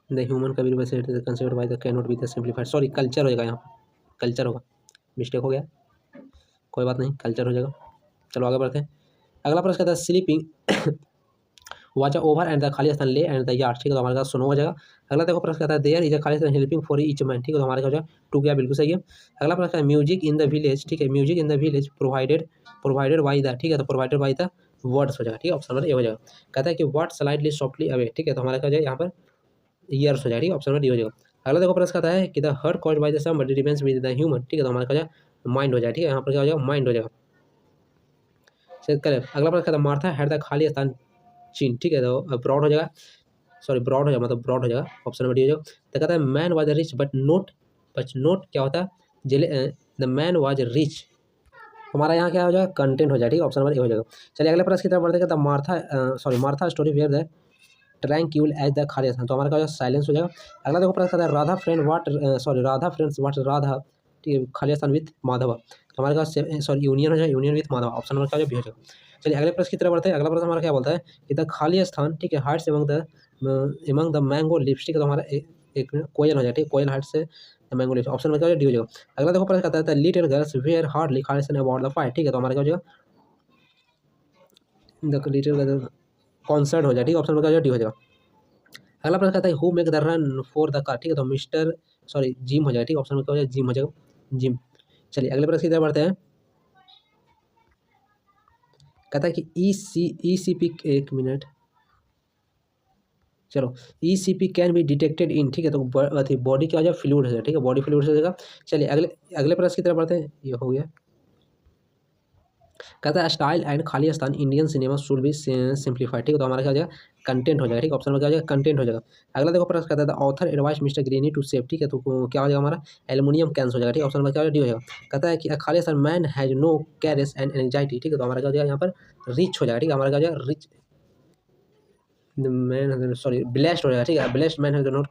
Speaker 1: द ह्यूमन का भी concept by the can not be the simplified, sorry culture हो जाएगा, यहाँ पर कल्चर होगा, मिस्टेक हो गया, कोई बात नहीं, कल्चर हो जाएगा। चलो आगे बढ़ते हैं। अगला प्रश्न कहता है sleeping watch over and the Khalistan ले एंड द यार्ड, ठीक है। तो हमारे पास सुनो हो जाएगा। अगला देखो प्रश्न कहता है देयर इज अ खालिस्तान हेल्पिंग फॉर ईच मैन, ठीक है। तो हमारे क्या हो जाएगा, टू क्या, बिल्कुल सही है। अगला प्रश्न है म्यूजिक इन द विलेज, ठीक है। Music in the village provided by the, ठीक है। तो प्रोवाइडेड बाई द वर्ड्स हो जाएगा, ठीक है। ऑप्शन नंबर ए हो जाएगा। कहता है कि व्हाट स्लाइडली सॉफ्टली अवे, ठीक है। तो हमारा क्या हो जाएगा, यहाँ पर ईयर्स हो जाएगा, ठीक है। ऑप्शन नंबर डी हो जाएगा। अगला देखो प्रश्न कहता है कि the hurt caused by the somebody remains with the human, ठीक है। तो हमारा क्या हो जाएगा, माइंड हो जाएगा, ठीक है। यहाँ पर क्या हो जाएगा, माइंड हो जाएगा। चलिए करें अगला प्रश्न कहता है मार्था हैड द खालिस्तान चीन, ठीक है, तो ब्रॉड हो जाएगा, सॉरी ब्रॉड हो जाएगा, मतलब ब्रॉड हो जाएगा, ऑप्शन नंबर डी हो जाएगा। तो कहता है man was rich but note क्या होता है, द मैन वाज रिच, हमारा यहाँ क्या हो जाएगा, कंटेंट हो जाएगा, ठीक है, ऑप्शन नंबर ए हो जाएगा। चलिए अगले प्रश्न की तरफ बढ़ते हैं, कहता Martha story where the tranquil age the Khalistan, तो हमारा क्या हो जाएगा, साइलेंस हो जाएगा। अगला देखो प्रश्न कहता है राधा फ्रेंड्स वाट राधा, ठीक है, खालिस्तान विथ माधव, तो हमारे पास सॉरी यूनियन हो जाएगा, union with Madhav, option number क्या हो जाएगा, बी हो जाएगा। चलिए अगले प्रश्न की तरफ बढ़ते हैं, अगला प्रश्न हमारा क्या बोलता है कि द खालिस्तान, ठीक है, hearts among the mango lips, ठीक है, तो हमारा एक कोयल हो जाएगा, ठीक है, कोयल हार्ट से मैंगो लिप्स, ऑप्शन नंबर क्या हो जाएगा, डी हो जाएगा। अगला देखो प्रश्न कहता है लिटिल गर्ल्स वेयर हार्डली खालिस्तान अबाउट द फाइट, ठीक है, तो हमारा क्या हो जाएगा, द लिटिल कॉन्सर्ट हो जाएगा, ठीक है, ऑप्शन नंबर क्या हो जाएगा, डी हो जाएगा। अगला प्रश्न कहता है who make the run for the car, ठीक है, तो मिस्टर सॉरी जिम हो जाएगा, ठीक है, ऑप्शन में क्या हो जाएगा, जिम हो जाएगा, जिम। चलिए अगले प्रश्न की तरफ बढ़ते हैं, कहता है कि ई सी पी, एक मिनट, चलो E C P can be detected in, ठीक है, तो बॉडी क्या हो जाएगा, फ्लूइड हो जाएगा, ठीक है, बॉडी फ्लूइड हो जाएगा। चलिए अगले अगले प्रश्न की तरफ बढ़ते हैं, ये हो गया। कहता है style and Khalistan Indian cinema should be simplified, ठीक है, तो हमारा क्या हो जाएगा, कंटेंट हो जाएगा, ठीक है, ऑप्शन में क्या हो जाएगा, कंटेंट हो जाएगा। अगला देखो प्रश्न कहता है author advice mister Greeny to save, ठीक है, तो क्या हो जाएगा हमारा, एल्युमिनियम कैंस हो जाएगा, ठीक है, ऑप्शन में क्या हो जाएगा, डी हो जाएगा। कहता है कि खालिस्तान man has no caress and anxiety, ठीक है, तो हमारा क्या हो जाएगा, यहाँ पर रिच हो जाएगा, ठीक है, हमारा क्या हो जाएगा, रिच मैन सॉरी ब्लेस्ड हो जाएगा, ठीक है, blessed man has not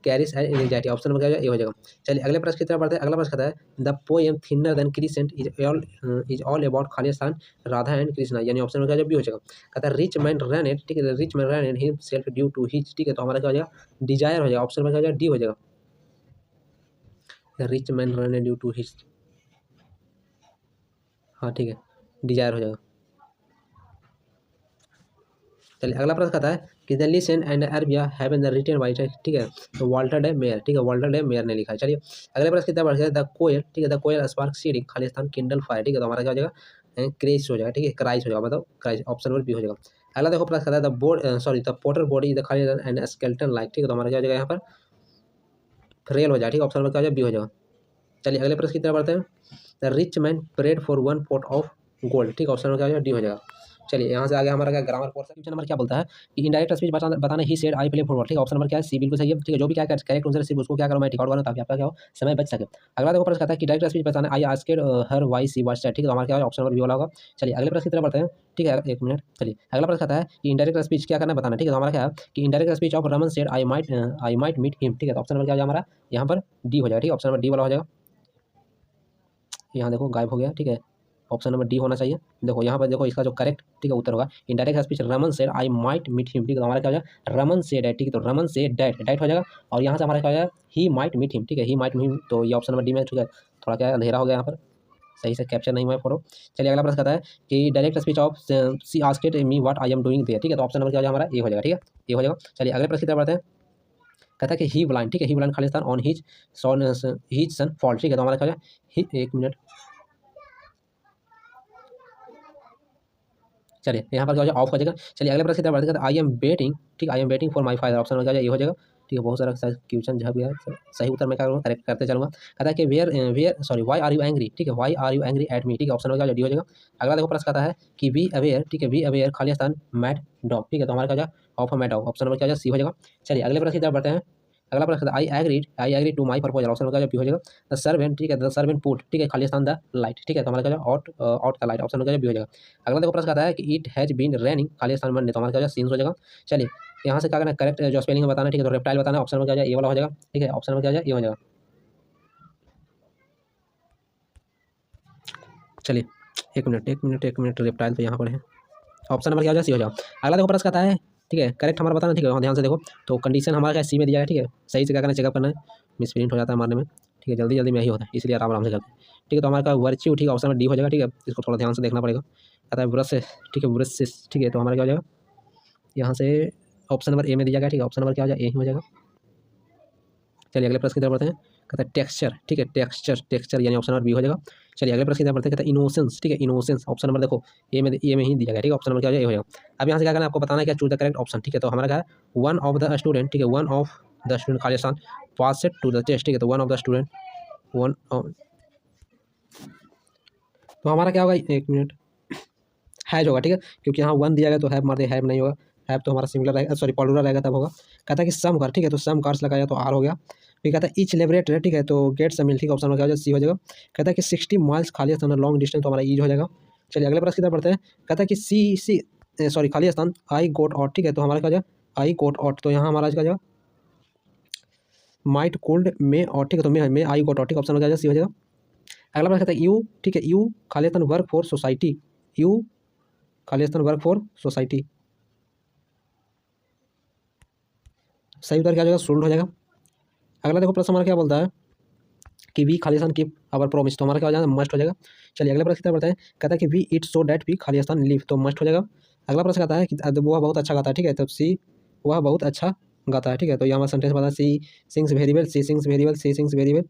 Speaker 1: cares and anxiety, option में क्या हो जाएगा, ए हो जाएगा। चलिए अगले प्रश्न की तरफ बढ़ते हैं, अगला प्रश्न कहता है the poem thinner than crescent is all about Khalistan Radha and Krishna, यानी ऑप्शन में क्या हो जाएगा, बी हो जाएगा। कहता है रिच मैन रन इट, ठीक है, rich man run it himself due to his, ठीक है, तो हमारा क्या हो जाएगा, डिजायर हो जाएगा, ऑप्शन में क्या हो जाएगा, डी हो जाएगा, rich man run it due to his, हाँ ठीक है, डिजायर हो जाएगा। चलिए अगला प्रश्न कहता है कि the listen and Arabia have been written by, ठीक है, तो वाल्टर डे मेयर, ठीक है, वाल्टर डे मेयर ने लिखा है। चलिए अगले प्रश्न की तरफ बढ़ते हैं, द कोयल, ठीक है, द कोयल स्पार्क सीडिंग खालिस्तान किंडल फायर, ठीक है, तो हमारा क्या हो जाएगा, क्रेज हो जाएगा, ठीक है, क्राइज हो जाएगा, मतलब क्राइज, ऑप्शन नंबर बी हो जाएगा। अगला देखो प्रश्न कहता है the board sorry the porter body the खालिस्तान एंड स्केल्टन लाइक, ठीक है, तो हमारा क्या हो जाएगा, यहाँ पर फ्रेल हो जाएगा, ठीक है, ऑप्शन नंबर क्या हो जाएगा, बी हो जाएगा। चलिए अगले प्रश्न की तरफ बढ़ते हैं, the rich man prayed for one pot of gold, ठीक है, ऑप्शन नंबर क्या हो जाएगा, डी हो जाएगा। चलिए यहाँ से आगे हमारा क्या ग्रामर पोर्शन, क्वेश्चन नंबर क्या बोलता है कि इनडायरेक्ट स्पीच बताना he said I play football, ठीक है, ऑप्शन नंबर क्या है, सी बिल्कुल सही है, ठीक है, जो भी क्या करेक्ट आंसर सिर्फ उसको क्या करो, मैं रिकॉर्ड करूँ ताकि आपका क्या हो, समय बच सके। अगला देखो प्रश्न कहता है कि डायरेक्ट स्पीच बताना I asked her why she was sad, ठीक है, तो हमारा क्या है, ऑप्शन नंबर बी वाला होगा। चलिए अगले प्रश्न की तरफ बढ़ते हैं, ठीक है, एक मिनट, चलिए अगला प्रश्न कहता है कि इनडायरेक्ट स्पीच क्या करना बताना, ठीक है, तो हमारा क्या है कि indirect speech of Raman said I might meet him, ठीक है, तो ऑप्शन नंबर क्या हो जाएगा हमारा, यहाँ पर डी हो जाएगा, ठीक है, ऑप्शन नंबर डी वाला हो जाएगा। यहाँ देखो गायब हो गया, ठीक है, ऑप्शन नंबर डी होना चाहिए। देखो यहाँ पर देखो इसका जो करेक्ट, ठीक है, उत्तर होगा indirect speech Raman said I might meet him, ठीक है, तो हमारा क्या हो जाएगा, रमन सेड है, ठीक है, तो रमन से डैट हो जाएगा, और यहाँ से हमारा क्या हो जाएगा, ही माइट मीट हिम, ठीक है, ही माइट मीट हिम, तो ये ऑप्शन नंबर डी में, ठीक है, थोड़ा क्या अंधेरा हो गया यहाँ पर, सही से कैप्चर नहीं हुआ है फोटो। चलिए अगला प्रश्न कहता है कि direct speech of she asked me what I am doing there, ठीक है, तो ऑप्शन नंबर क्या हो जाएगा हमारा, ए हो जाएगा, ठीक है, ए हो जाएगा। चलिए अगले प्रश्न की तरफ बढ़ते हैं, कहता है कि ही ब्लाइंड, ठीक है, he blind Khalistan on his son fall, ठीक है, तो हमारा क्या हो जाएगा, एक मिनट, चलिए यहाँ पर क्या हो जाएगा, ऑफ हो जाएगा। चलिए अगले प्रश्न की तरफ बढ़ते हैं, आई एम वेटिंग, ठीक I am waiting for my father, option में क्या हो जाएगा, ये हो जाएगा, ठीक है, बहुत सारा क्वेश्चन झप गया है, सही उत्तर मैं क्या करूँगा, करेक्ट करते चलूँगा। कहता है कि where sorry why are you angry, ठीक है, why are you angry at me, ठीक है, ऑप्शन में क्या डी हो जाएगा। अगला देखो प्रश्न कहता है कि बी अवेयर, ठीक है, be aware Khalistan mad dog, ठीक है, तो हमारा क्या हो जाएगा, ऑफ मैड डॉग, ऑप्शन में क्या हो जाएगा, सी हो जाएगा। चलिए अगले प्रश्न की तरफ बढ़ते हैं, अगला प्रश्न I agree to my proposal, option में क्या हो जाएगा, द सर्वेंट, ठीक है, द सर्वेंट पुट, ठीक है, खालिस्तान द लाइट, ठीक है, तो हमारा क्या हो जाएगा, आउट द लाइट, ऑप्शन में क्या हो जाएगा। अगला देखो प्रश्न आता है कि इट हैज बीन रेनिंग खालिस्तान मंडे, तो हमारा क्या हो जाएगा, सीन्स हो जाएगा। चलिए यहाँ से क्या करना है, करेक्ट जो स्पेलिंग में बताना है, ठीक है, तो रेप्टाइल बताना है, ऑप्शन में क्या हो जाएगा, ए वाला हो जाएगा, ठीक है, ऑप्शन में क्या हो जाएगा, ए हो जाएगा। चलिए एक मिनट रेप्टाइल तो यहाँ पर है, ऑप्शन नंबर क्या हो जाएगा, सी हो जाएगा। अगला देखो प्रश्न कहता है, ठीक है, करेक्ट हमारा बताना, ठीक है, ध्यान से देखो, तो कंडीशन हमारा क्या सी में दिया है, ठीक है, सही से क्या करना है, चेकअप करना है, मिस प्रिंट हो जाता है मारने में, ठीक है, जल्दी जल्दी में यही होता है, इसलिए आराम से करते हैं, ठीक है, तो हमारा वर्च्यू, ठीक है, ऑप्शन में डी हो जाएगा, ठीक है, इसको थोड़ा ध्यान से देखना पड़ेगा। कहता है ब्रश से, ठीक है, ब्रश से, ठीक है, तो हमारा क्या हो जाएगा, यहाँ से ऑप्शन नंबर ए में दिया गया, ठीक है, ऑप्शन नंबर क्या हो जाएगा, ए ही हो जाएगा। चलिए अगले प्रश्न की तरफ बढ़ते हैं, कहता है टेक्सचर, ठीक है, टेक्सचर यानी ऑप्शन नंबर बी हो जाएगा। चलिए अगले प्रश्न की तरफ बढ़ते हैं, कहता है इनोसेंस, ठीक है, इनोसेंस, ऑप्शन नंबर देखो ए में ही दिया गया, ठीक है, ऑप्शन नंबर क्या हो जाएगा, ए हो जाएगा। अब यहाँ से क्या करना है, आपको बताना है क्या, चूज द करेक्ट ऑप्शन, ठीक है, तो हमारा क्या है, वन ऑफ द स्टूडेंट, ठीक है, वन ऑफ द स्टूडेंट खालिस्तान पास टू द टेस्ट, ठीक है, तो one of the student one, तो हमारा क्या होगा, एक मिनट, हैज होगा, ठीक है, क्योंकि यहाँ वन दिया गया तो हैव मार दे, हैव नहीं होगा, हैव तो हमारा सिंगुलर रहेगा, सॉरी प्लूरल रहेगा तब होगा। कहता है कि सम कर, ठीक है, तो सम कार्स लगाया तो आर हो गया। फिर कहता है ईच लेबरेटर, ठीक है, तो गेट्स अ मील, ठीक है, ऑप्शन में क्या हो जाएगा, सी हो जाएगा। कहता है कि 60 माइल्स खाली स्थान लॉन्ग डिस्टेंस, तो हमारा ईज हो जाएगा। चलिए अगले प्रश्न की तरफ बढ़ते हैं। कहता है कि सी सॉरी खाली स्थान आई गोट आउट, ठीक है, तो हमारा क्या हो जाएगा, आई गोट आउट, तो यहाँ हमारा क्या हो जाएगा, माइट कोल्ड में और, ठीक है, तो मैं आई गोट आउट, ठीक, ऑप्शन में क्या हो जाएगा, सी हो जाएगा। अगला प्रश्न कहता है यू, ठीक है, यू खाली स्थान वर्क फॉर सोसाइटी, यू खाली स्थान वर्क फॉर सोसाइटी, सही उत्तर क्या हो जाएगा, सोल्ड हो जाएगा। अगला देखो प्रश्न हमारा क्या बोलता है कि वी खाली स्थान कीप अवर प्रॉमिस, तो हमारा क्या हो जाएगा, मस्ट हो जाएगा। चलिए अगले प्रश्न की तरफ बढ़ते हैं। कहता है कि we eat so that we खाली स्थान लिव, तो मस्ट हो जाएगा। अगला प्रश्न कहता है कि वह बहुत अच्छा गाता है, ठीक है, तो सी वह बहुत अच्छा गाता है, ठीक है, तो यहाँ हमारा सेंटेंस बता है she sings very well, she sings very well, she sings very well,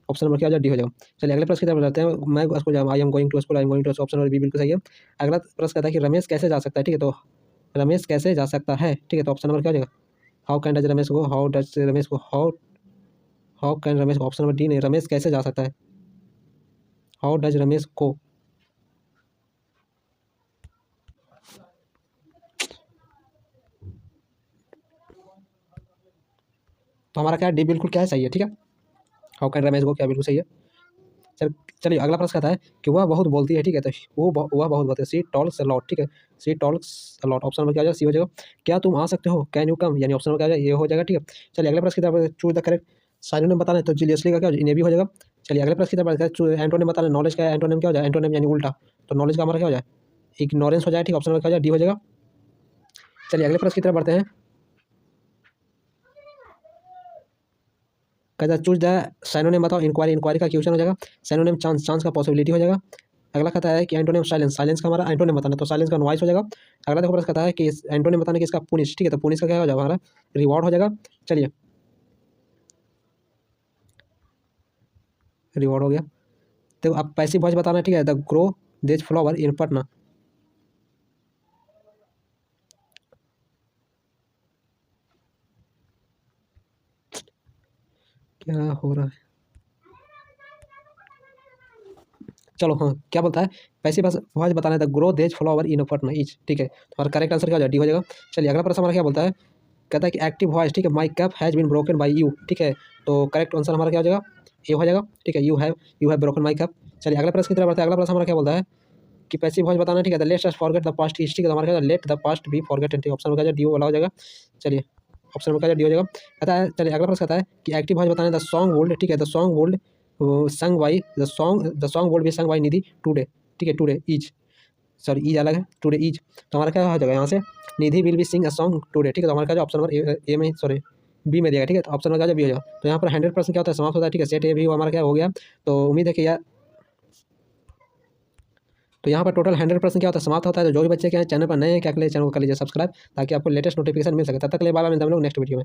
Speaker 1: option number क्या हो जाएगा, डी हो जाएगा। चलिए अगले प्रश्न की तरफ बढ़ते हैं। मैं स्कूल जाऊँ, I am going to school, I am going to, option number B बिल्कुल सही है। अगला प्रश्न कहता है कि रमेश कैसे जा सकता है, ठीक है, तो रमेश कैसे जा सकता है, ठीक है, तो ऑप्शन नंबर क्या हो जाएगा, how can does Ramesh go, how does Ramesh go, how can Ramesh, option number D नहीं, रमेश कैसे जा सकता है, हाउ डज रमेश को। तो हमारा क्या है, डी बिल्कुल क्या है, सही है, ठीक है, हाउ कैन रमेश गो क्या बिल्कुल सही है। चल चलिए अगला प्रश्न कहता है कि वह बहुत बोलती है, ठीक है, तो वह बहुत बोलती है, सी टॉल्क्स अ लॉट, ठीक है, सी टॉल्क्स अ लॉट, ऑप्शन नंबर क्या हो जाएगा, सी हो जाएगा। क्या तुम आ सकते हो, कैन यू कम, यानी ऑप्शन नंबर क्या हो जाएगा, ये हो जाएगा, ठीक है। चलिए अगले प्रश्न की तरफ, चूज द करेक्ट साइनोनिम बताना है, तो जीलियसली का क्या हो जाएगा, इन्हें भी हो जाएगा। चलिए अगले प्रश्न की तरफ एंटोनिम बताना है, नॉलेज का एंटोनिम क्या हो जाएगा, एंटोनिम यानी उल्टा, तो नॉलेज का हमारा क्या हो जाए, इग्नोरेंस हो जाए, ठीक, ऑप्शन नंबर क्या हो जाएगा, डी हो जाएगा। चलिए अगले प्रश्न की तरफ बढ़ते हैं। कहता है चूज द साइनोनिम बताओ, इंक्वायरी, इंक्वायरी का क्वेश्चन हो जाएगा। साइनोनिम चांस, चांस का पॉसिबिलिटी हो जाएगा। अगला कहता है कि एंटोनिम साइलेंस, साइलेंस का हमारा एंटोनिम बताना, तो साइलेंस का नॉइस हो जाएगा। अगला देखो प्रश्न कहता है कि एंटोनिम बताने कि इसका पुनिश, ठीक है, तो पुनिश का क्या हो जाएगा, हमारा रिवॉर्ड हो जाएगा। चलिए रिवॉर्ड हो गया। तो अब पैसिव वॉइस बताना है, ठीक है, the grow this flower in Patna, क्या हो रहा है, चलो हाँ क्या बोलता है, पैसिव वॉइस बताना है, the grow this flower in Patna is, ठीक है, तो हमारा करेक्ट आंसर क्या हो जाएगा, डी हो जाएगा। चलिए अगला प्रश्न हमारा क्या बोलता है, कहता है कि एक्टिव वॉइस, ठीक है, my cap has been broken by you, ठीक है, तो करेक्ट आंसर हमारा क्या हो जाएगा, ए हो जाएगा, ठीक है, you have broken my cap. चलिए अगला प्रश्न की तरफ बढ़ते हैं। अगला प्रश्न हमारा क्या बोलता है कि पैसिव वॉइस बताना है, ठीक है, let's us forget the past history, का हमारा क्या let the past be forgotten, ठीक, ऑप्शन में क्या डी वाला हो जाएगा। चलिए ऑप्शन में क्या डी हो जाएगा। कहता है चलिए अगला प्रश्न कहता है कि एक्टिव वॉइस बताना है, द सॉन्ग वोल्ड, ठीक है, the song would sung by the song would be sung by Nidhi today, ठीक है, टुडे इज, सॉरी इज अलग है, टुडे इज, तो हमारा क्या हो जाएगा यहाँ से, Nidhi will be sing a song today, ठीक है, तो हमारा क्या ऑप्शन नंबर ए में, सॉरी बी में दिया, ठीक है, तो ऑप्शन नंबर क्या बी हो जाएगा। तो यहाँ पर 100% क्या होता है, समाप्त होता है, ठीक है, सेट ए भी हमारा क्या हो गया। तो उम्मीद है कि यार, तो यहाँ पर टोटल 100% क्या होता है, समाप्त होता है। तो जो भी बच्चे क्या चैनल पर नए हैं, क्या कर लीजिए, चैनल को कर लीजिए सब्सक्राइब, ताकि आपको लेटेस्ट नोटिफिकेशन मिल सके। तब तक के लिए बाय बाय, मिलते हैं हम लोग नेक्स्ट वीडियो में।